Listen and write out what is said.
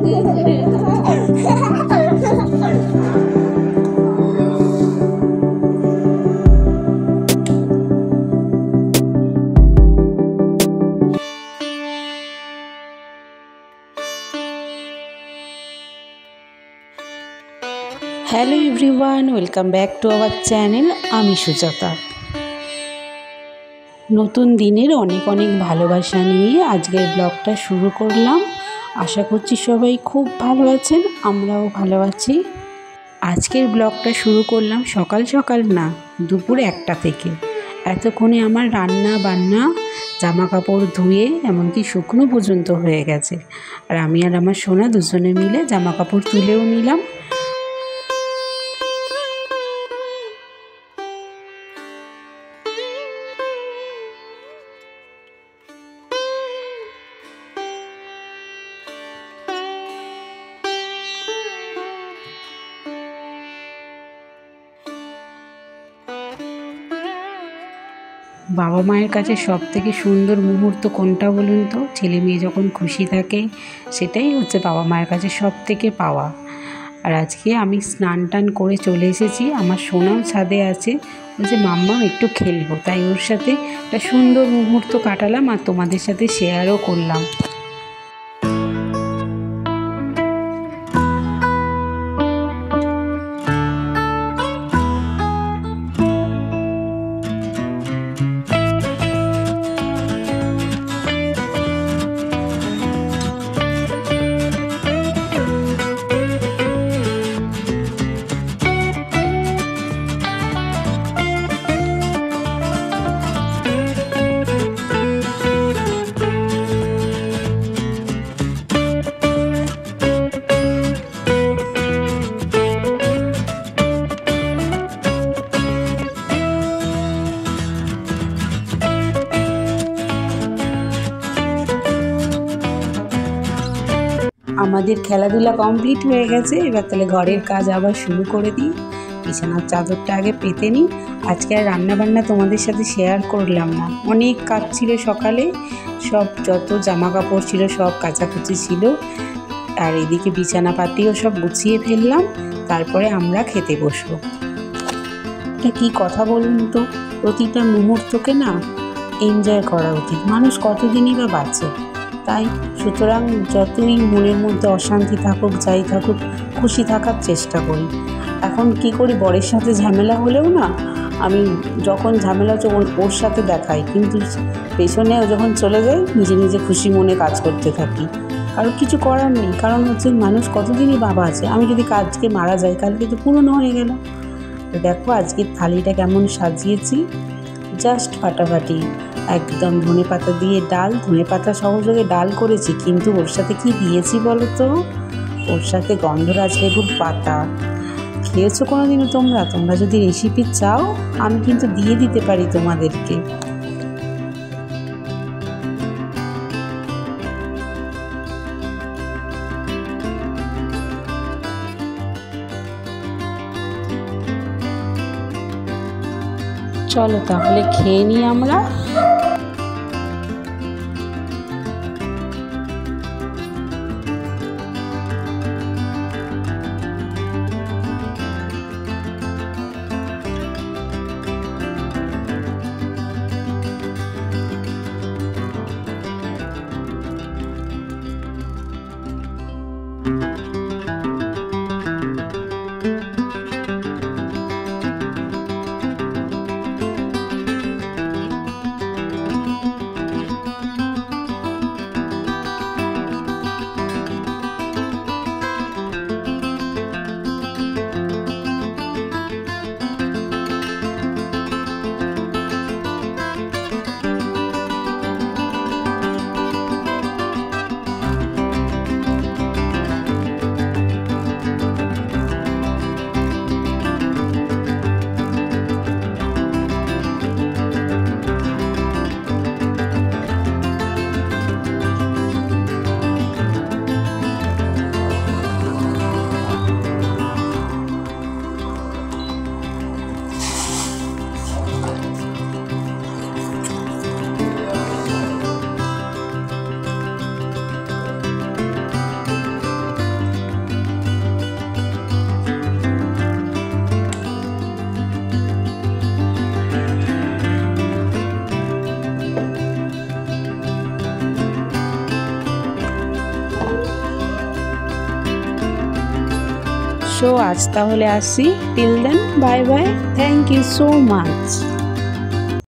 Hello everyone, welcome back to our channel. আমি সুজাতা। নতুন দিনের অনেক অনেক ভালোবাসা নিয়ে আজকের ব্লগটা শুরু করলাম। আশা করছি সবাই খুব ভালো আছেন, আমরাও ভালো আছি। আজকের ব্লগটা শুরু করলাম সকাল সকাল না, দুপুর 1টা থেকে। এতক্ষণে আমার রান্না বান্না, জামা কাপড় ধুয়ে এমনকি শুকনো পর্যন্ত হয়ে গেছে। আর আমি আর আমার সোনা দুজনে মিলে জামা কাপড় তুলেও নিলাম। বাবা মায়ের কাছে সব থেকে সুন্দর মুহূর্ত কোনটা বলুন তো? ছেলে মেয়ে যখন খুশি থাকে সেটাই হচ্ছে বাবা মায়ের কাছে সব থেকে পাওয়া। আর আজকে আমি স্নান টান করে চলে এসেছি, আমার সোনাও ছাদে আছে, বলছে মাম্মা একটু খেলবো, তাই ওর সাথে একটা সুন্দর মুহূর্ত কাটালাম আর তোমাদের সাথে শেয়ারও করলাম। আমাদের খেলাধুলা কমপ্লিট হয়ে গেছে, এবার তাহলে ঘরের কাজ আবার শুরু করে দিই। বিছানার চাদরটা আগে পেতে নিই। আজকে আর রান্নাবান্না তোমাদের সাথে শেয়ার করলাম না, অনেক কাজ ছিল সকালে, সব যত জামা কাপড় ছিল সব কাচাকুচি ছিল। আর এদিকে বিছানা পাতিও সব গুছিয়ে ফেললাম, তারপরে আমরা খেতে বসবো। এটা কী কথা বলুন তো, প্রতিটা মুহূর্তকে না এনজয় করা উচিত। মানুষ কতদিনই বা বাঁচে, তাই সুতরাং যতই মনের মধ্যে অশান্তি থাকুক, যাই থাকুক, খুশি থাকার চেষ্টা করি। এখন কি করি, বরের সাথে ঝামেলা হলেও না, আমি যখন ঝামেলা হচ্ছে ওর সাথে দেখাই, কিন্তু পেছনেও যখন চলে যাই নিজে নিজে খুশি মনে কাজ করতে থাকি। কারণ কিছু করার নেই, কারণ হচ্ছে মানুষ কতদিনই বাবা আছে। আমি যদি আজকে মারা যাই, কালকে তো পুরনো হয়ে গেল। তো দেখো আজকের থালিটা কেমন সাজিয়েছি, জাস্ট ফাটাফাটি একদম। ধনে পাতা দিয়ে ডাল, ধনে পাতা সহযোগে ডাল করেছি, কিন্তু ওর সাথে কি দিয়েছি বলো তো? ওর সাথে গন্ধরাজ লেবুর পাতা। খেয়েছো কোনোদিনও তোমরা? তোমরা যদি রেসিপি চাও আমি কিন্তু দিয়ে দিতে পারি তোমাদেরকে। চলো তাহলে খেয়ে নিই আমরা। সো আজ তাহলে আসি। Till then bye bye, thank you so much.